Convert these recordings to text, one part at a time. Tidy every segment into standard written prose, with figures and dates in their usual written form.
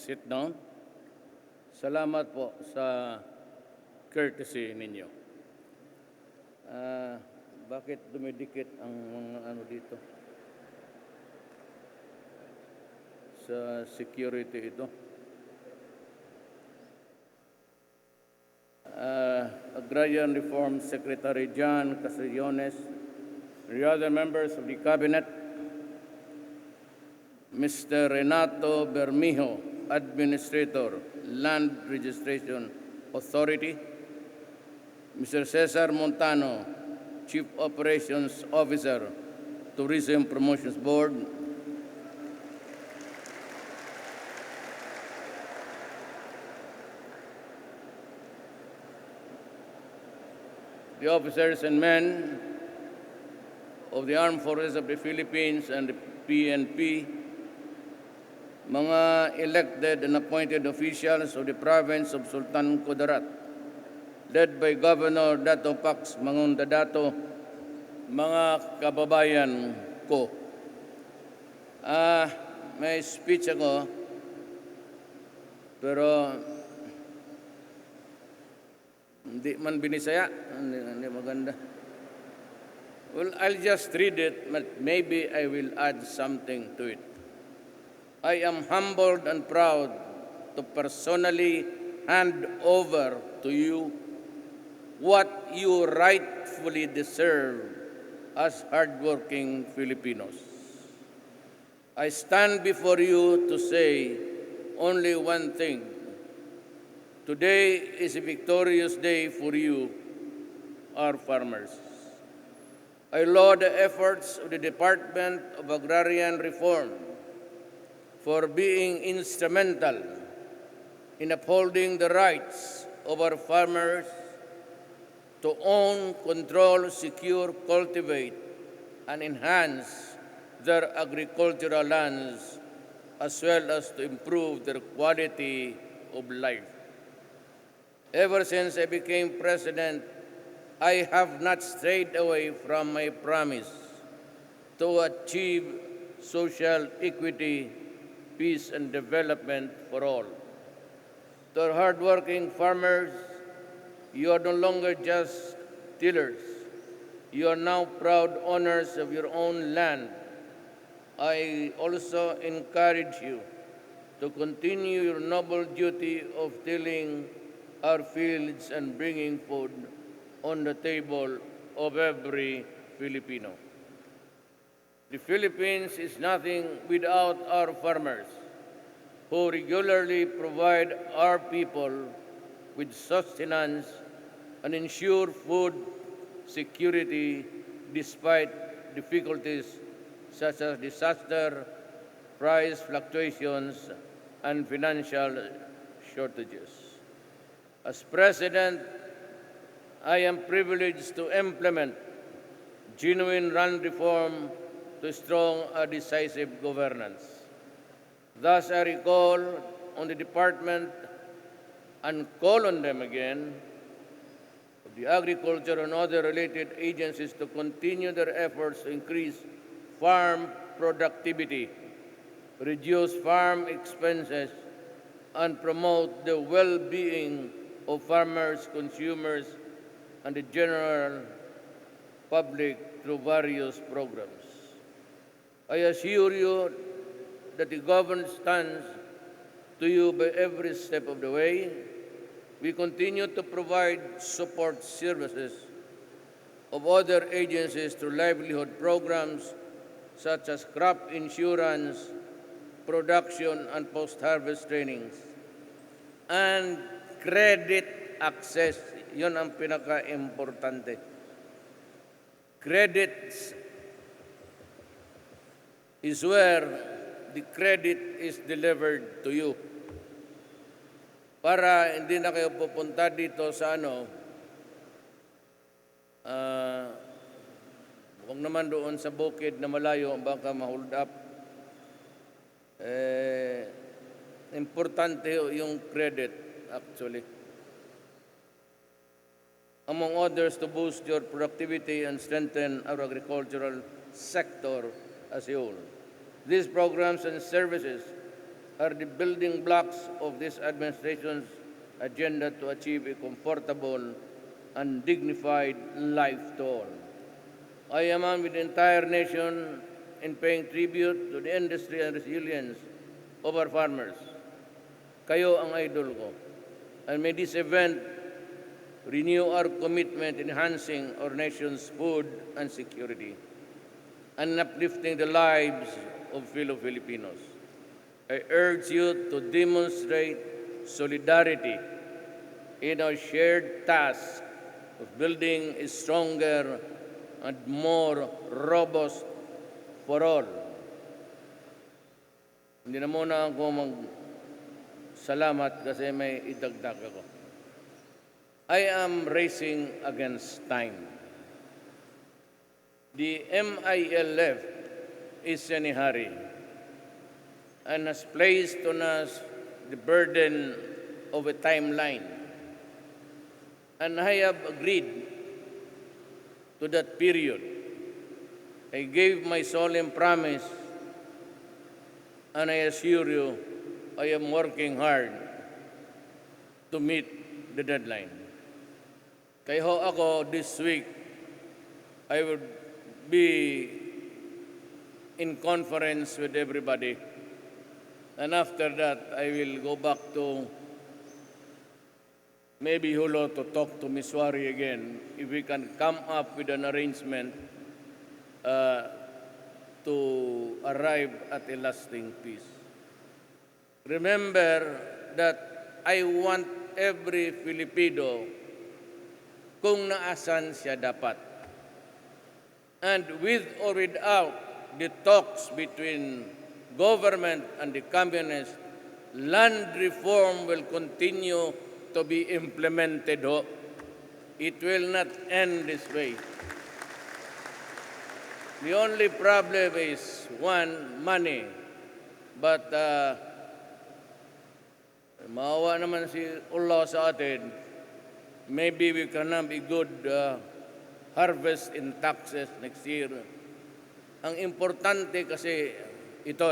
sit down. Salamat po sa courtesy ninyo. Bakit dumidikit ang mga ano dito? Sa security ito. Agrarian Reform Secretary John Castriciones, the other members of the Cabinet, Mr. Renato Bermejo, Administrator, Land Registration Authority, Mr. Cesar Montano, Chief Operations Officer, Tourism Promotions Board, the officers and men of the Armed Forces of the Philippines and the PNP, mga elected and appointed officials of the province of Sultan Kudarat, led by Governor Dato Pax Mangudadatu, mga kababayan ko. May speech ako, pero hindi man binisaya, hindi maganda. Well, I'll just read it, but maybe I will add something to it. I am humbled and proud to personally hand over to you what you rightfully deserve as hardworking Filipinos. I stand before you to say only one thing. Today is a victorious day for you, our farmers. I laud the efforts of the Department of Agrarian Reform for being instrumental in upholding the rights of our farmers to own, control, secure, cultivate, and enhance their agricultural lands, as well as to improve their quality of life. Ever since I became president, I have not strayed away from my promise to achieve social equity, peace, and development for all. To our hardworking farmers, you are no longer just tillers. You are now proud owners of your own land. I also encourage you to continue your noble duty of tilling our fields and bringing food on the table of every Filipino. The Philippines is nothing without our farmers, who regularly provide our people with sustenance and ensure food security despite difficulties such as disaster, price fluctuations, and financial shortages. As President, I am privileged to implement genuine land reform to strong and decisive governance. Thus, I recall on the department and call on them again, the agriculture and other related agencies, to continue their efforts to increase farm productivity, reduce farm expenses, and promote the well-being of farmers, consumers, and the general public through various programs. I assure you that the government stands to you by every step of the way. We continue to provide support services of other agencies through livelihood programs such as crop insurance, production and post-harvest trainings, and credit access. Yun ang pinaka-importante. Credits is where the credit is delivered to you. Para hindi na kayo pupunta dito sa huwag naman doon sa bukid na malayo, baka ma-hold up. Importante yung credit, actually. Among others, to boost your productivity and strengthen our agricultural sector as a whole. These programs and services are the building blocks of this administration's agenda to achieve a comfortable and dignified life to all. I am with the entire nation in paying tribute to the industry and resilience of our farmers. Kayo ang idol ko. And may this event renew our commitment in enhancing our nation's food and security and uplifting the lives of fellow Filipinos. I urge you to demonstrate solidarity in our shared task of building a stronger and more robust for all. Hindi na muna ako mag-salamat kasi may idagdag ako. I am racing against time. The MILF is in a hurry and has placed on us the burden of a timeline. And I have agreed to that period. I gave my solemn promise, and I assure you, I am working hard to meet the deadline. Kaya ho ako, this week, I will be in conference with everybody. And after that, I will go back to maybe Hulo to talk to Ms. Wari again, if we can come up with an arrangement to arrive at a lasting peace. Remember that I want every Filipino kung naasan siya dapat. And with or without the talks between government and the communists, land reform will continue to be implemented. It will not end this way. The only problem is, one, money. But maawa naman si Allah sa atin. Maybe we can have a good harvest in taxes next year. Ang importante kasi ito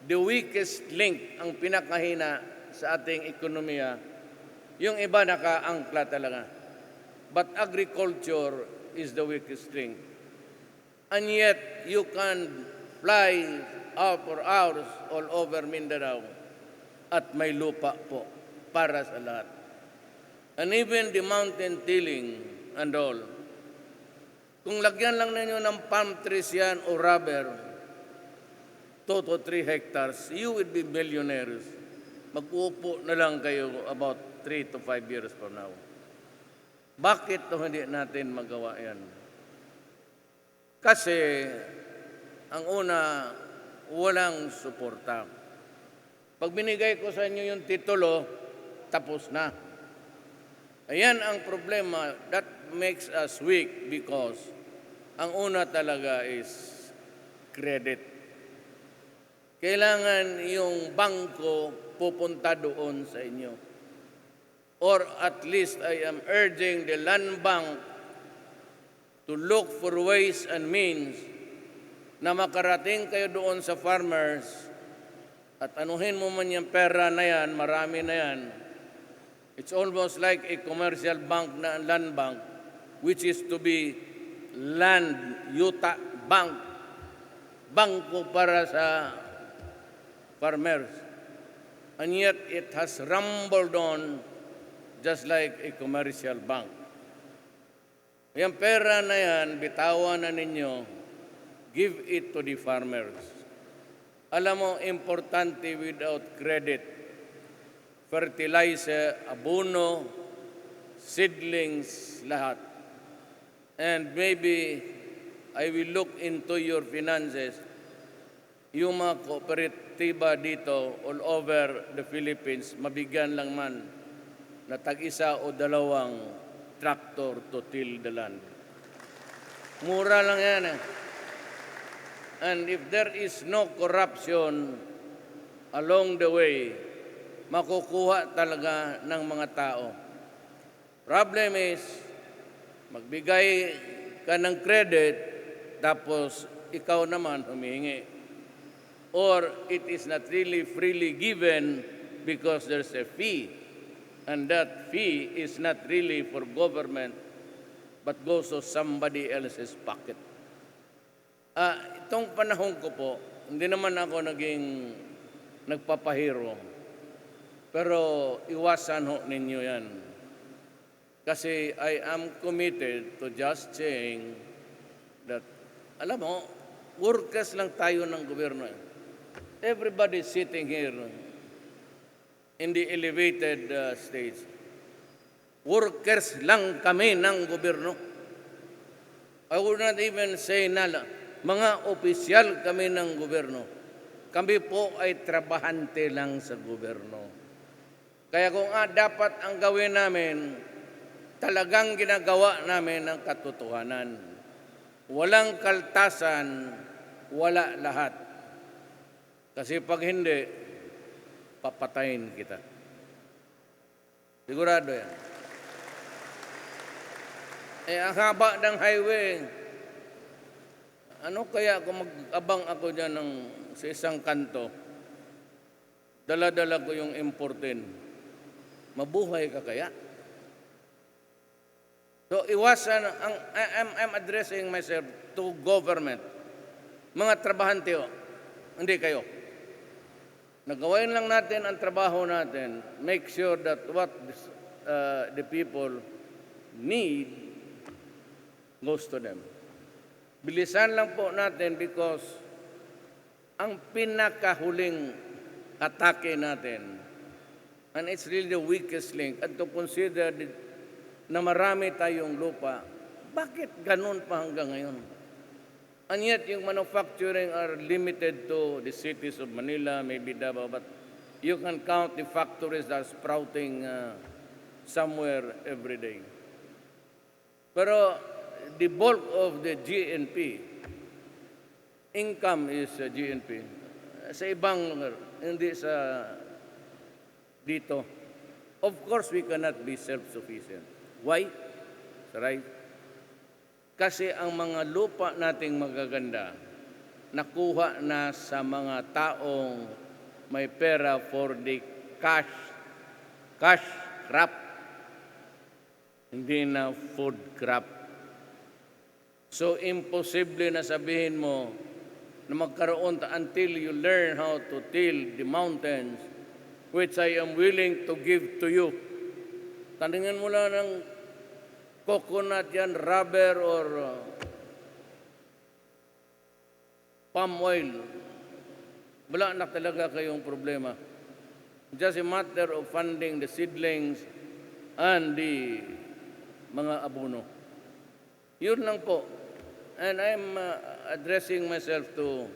the weakest link, ang pinakahina sa ating ekonomiya, yung iba nakaangkla talaga. But agriculture is the weakest link. And yet, you can fly out for hours all over Mindanao at may lupa po para sa lahat. And even the mountain tilling and all, kung lagyan lang ninyo ng palm trees yan o rubber, 2 to 3 hectares, you will be millionaires. Mag-uupo na lang kayo about 3 to 5 years from now. Bakit hindi natin magawa yan? Kasi, ang una, walang suporta. Pag binigay ko sa inyo yung titulo, tapos na. Ayan ang problema. That makes us weak because ang una talaga is credit. Kailangan yung bangko pupunta doon sa inyo. Or at least I am urging the land bank to look for ways and means na makarating kayo doon sa farmers at anuhin mo man yung pera na yan, marami na yan. It's almost like a commercial bank na land bank, which is to be land, yuta, bank, bangko para sa farmers. And yet it has rumbled on just like a commercial bank. Yung pera na yan, bitawan na ninyo, give it to the farmers. Alam mo, importante without credit, fertilizer, abono, seedlings, lahat. And maybe I will look into your finances. Yung mga kooperatiba dito all over the Philippines, mabigyan lang man na tag-isa o dalawang tractor to till the land. Mura lang yan. And if there is no corruption along the way, makukuha talaga ng mga tao. Problem is, magbigay ka ng credit, tapos ikaw naman humihingi. or it is not really freely given because there's a fee, and that fee is not really for government but goes to somebody else's pocket. Itong panahon ko po, hindi naman ako nagpapahiro, pero iwasan ho ninyo yan. Kasi I am committed to just saying that, alam mo, workers lang tayo ng gobyerno. Everybody sitting here in the elevated stage, workers lang kami ng gobyerno. I would not even say na mga opisyal kami ng gobyerno. Kami po ay trabahante lang sa gobyerno. Kaya kung dapat ang gawin namin, talagang ginagawa namin ang katotohanan. Walang kaltasan, wala lahat. Kasi pag hindi, papatayin kita. Sigurado yan. Ang haba ng highway, ano kaya kung mag-abang ako dyan sa isang kanto, dala-dala ko yung importin, mabuhay ka kaya? So iwasan, I'm addressing myself to government. Mga trabahante, hindi kayo. Nagawain lang natin ang trabaho natin. Make sure that what the people need goes to them. Bilisan lang po natin because ang pinakahuling atake natin, and it's really the weakest link, and to consider na marami tayong lupa, bakit ganun pa hanggang ngayon? And yet, yung manufacturing are limited to the cities of Manila, maybe Davao, but you can count the factories that are sprouting somewhere every day. Pero the bulk of the GNP, income is GNP. Sa ibang lugar, hindi sa dito. Of course, we cannot be self-sufficient. Why? Right? Kasi ang mga lupa nating magaganda, nakuha na sa mga taong may pera for the cash crop, hindi na food crop. So, imposible na sabihin mo na magkaroon until you learn how to till the mountains, which I am willing to give to you. Taningin mo lang ng coconut yan, rubber, or palm oil. Wala na talaga kayong problema. Just a matter of funding the seedlings and the mga abono. Yun lang po. And I'm addressing myself to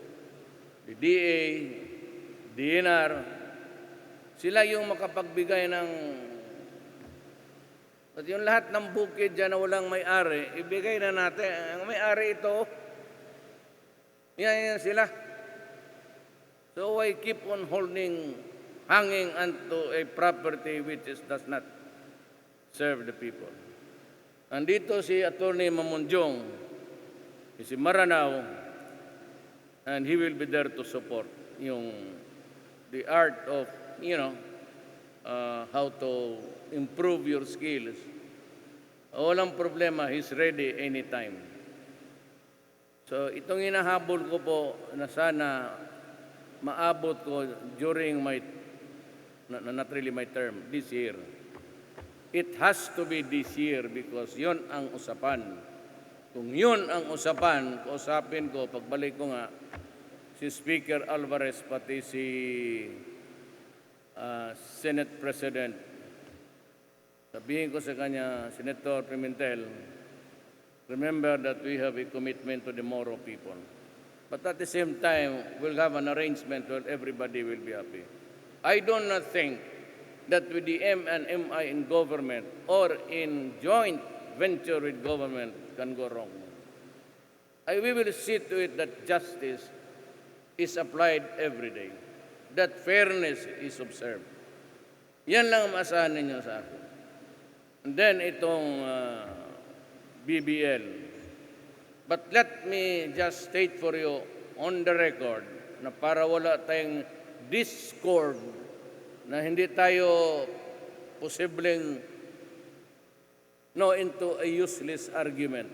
the DA, DNR. Sila yung makapagbigay ng at yung lahat ng bukid dyan na walang may-ari, ibigay na natin. Ang may-ari ito, yan sila. So I keep on hanging onto a property which does not serve the people. Andito si Attorney Mamunjong, si Maranao, and he will be there to support the art of, how to improve your skills. Walang problema, he's ready anytime. So itong hinahabol ko po na sana maabot ko during not really my term, this year. It has to be this year because yon ang usapan. Kung yon ang usapan, kausapin ko, pagbalik ko nga, si Speaker Alvarez pati si Senate President, sabihin ko sa kanya, Senator Pimentel, remember that we have a commitment to the Moro people. But at the same time, we'll have an arrangement where everybody will be happy. I do not think that with the MNMI in government or in joint venture with government can go wrong. We will see to it that justice is applied every day, that fairness is observed. Yan lang ang maasahan ninyo sa akin. And then itong BBL. But let me just state for you on the record na para wala tayong discord, na hindi tayo posibleng into a useless argument.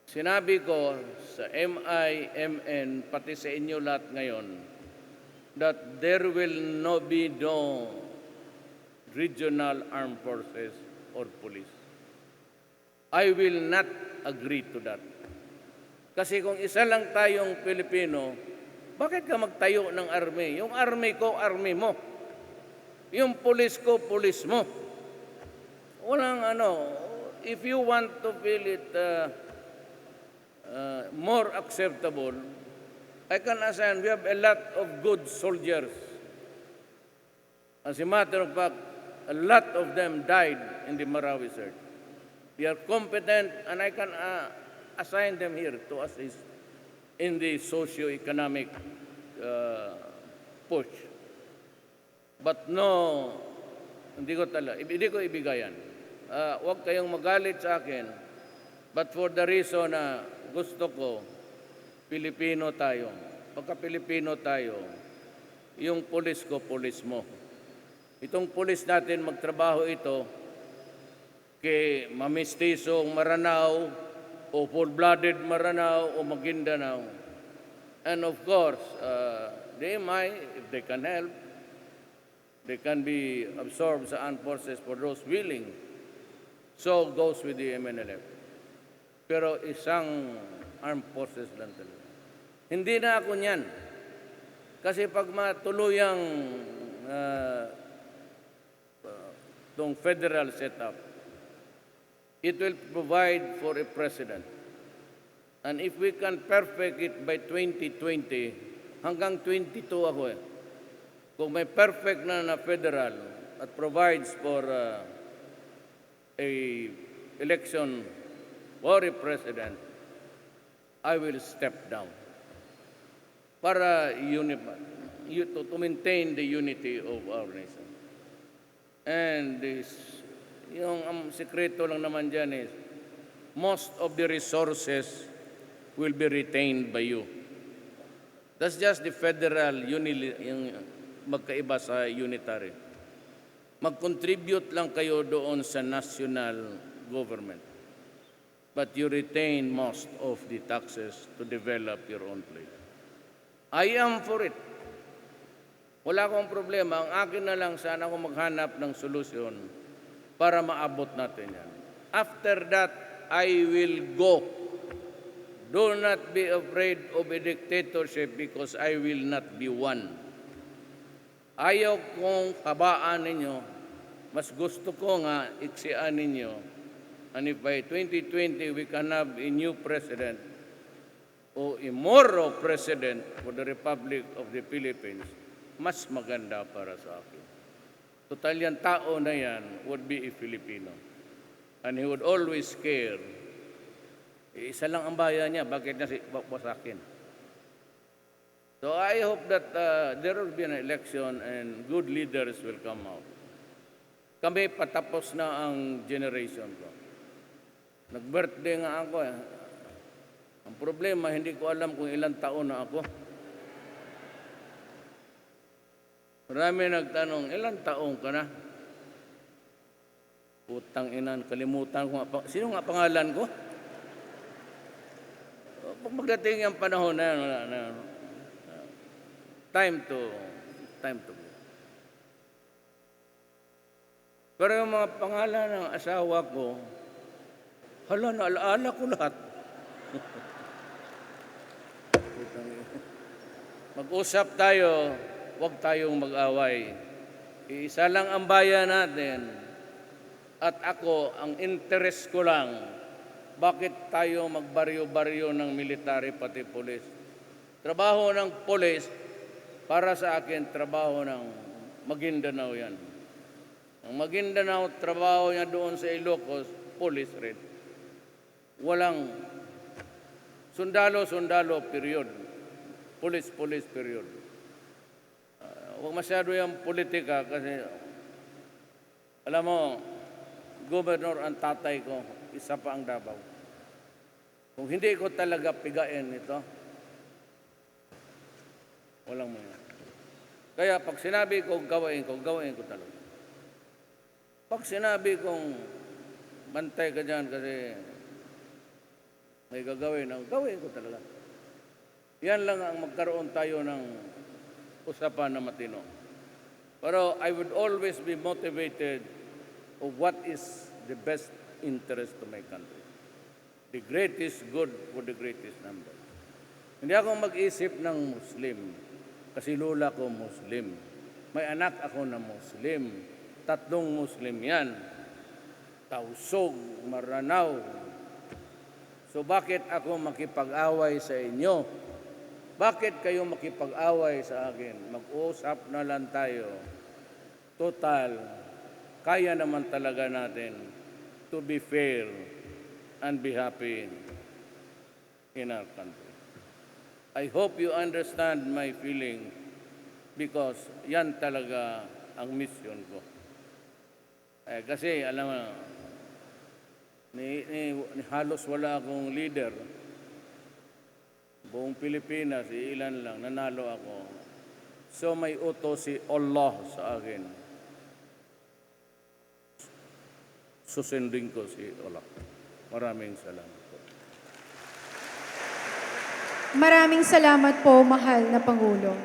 Sinabi ko sa MIMN, pati sa inyo lahat ngayon, that there will be no regional armed forces or police. I will not agree to that. Kasi kung isa lang tayong Pilipino, bakit ka magtayo ng army? Yung army ko, army mo. Yung police ko, police mo. Walang if you want to feel it more acceptable, I can assign, we have a lot of good soldiers. As a matter of fact, a lot of them died in the Marawi Surge. They are competent, and I can assign them here to assist in the socio-economic push. But no, hindi ko ibigayan. Huwag kayong magalit sa akin, but for the reason na gusto ko, Pilipino tayo. Pagka Pilipino tayo, yung pulis ko, pulis mo. Itong pulis natin, magtrabaho ito kay mamestisong Maranao o full-blooded Maranao o Maguindanao. And of course, they might, if they can help, they can be absorbed sa armed forces for those willing. So goes with the MNLF. Pero isang armed forces lang talaga. Hindi na ako niyan. Kasi pag matuluyang itong federal setup, it will provide for a president. And if we can perfect it by 2020, hanggang 22 ako kung may perfect na federal at provides for a election for a president, I will step down para to maintain the unity of our nation. And yung sekreto lang naman dyan is, most of the resources will be retained by you. That's just the federal yung magkaiba sa unitary. Mag-contribute lang kayo doon sa national government. But you retain most of the taxes to develop your own place. I am for it. Wala akong problema. Ang akin na lang, sana ako maghanap ng solusyon para maabot natin yan. After that, I will go. Do not be afraid of a dictatorship because I will not be one. Ayaw kong kabaan ninyo. Mas gusto ko nga iksian ninyo. And if by 2020 we can have a new president o a moral president for the Republic of the Philippines, mas maganda para sa akin. Total yan, tao na yan would be a Filipino. And he would always care. Isa lang ang bayan niya, bakit niya sa akin? So I hope that there will be an election and good leaders will come out. Kami patapos na ang generation ko. Nag-birthday nga ako. Ang problema, hindi ko alam kung ilang taon na ako. Marami nagtanong, ilang taon ka na? Putang inan, kalimutan ko nga. Sino nga pangalan ko? Pag magdating ang panahon na yan, time to go. Pero yung mga pangalan ng asawa ko, hala, naalaala ko lahat. Mag-usap tayo, huwag tayong mag-away. Isa lang ang bayan natin. At ako, ang interest ko lang, bakit tayo magbaryo-baryo ng military pati polis? Trabaho ng polis, para sa akin, trabaho ng Maguindanao yan. Ang Maguindanao, trabaho niya doon sa Ilocos, polis rin. Walang sundalo, period. Police, period. Huwag masyado yung politika kasi, alam mo, Governor ang tatay ko, isa pa ang Davao. Kung hindi ko talaga pigain ito, Walang mga. Kaya pag sinabi ko, gawain ko talaga. Pag sinabi kong bantay ka dyan kasi may gagawin ko talaga. Yan lang ang magkaroon tayo ng usapan na matino. Pero I would always be motivated of what is the best interest to my country. The greatest good for the greatest number. Hindi ako mag-isip ng Muslim kasi lula ko Muslim. May anak ako na Muslim. 3 Muslim yan. Tausog, Maranao. So bakit ako makipag-away sa inyo? Bakit kayo makipag-away sa akin? Mag-usap na lang tayo. Total, kaya naman talaga natin to be fair and be happy in our country. I hope you understand my feeling because yan talaga ang mission ko. Kasi alam mo, halos wala akong leader. Buong Pilipinas, ilan lang, nanalo ako. So may utos si Allah sa akin. Susundin ko si Allah. Maraming salamat po. Maraming salamat po, mahal na Pangulo.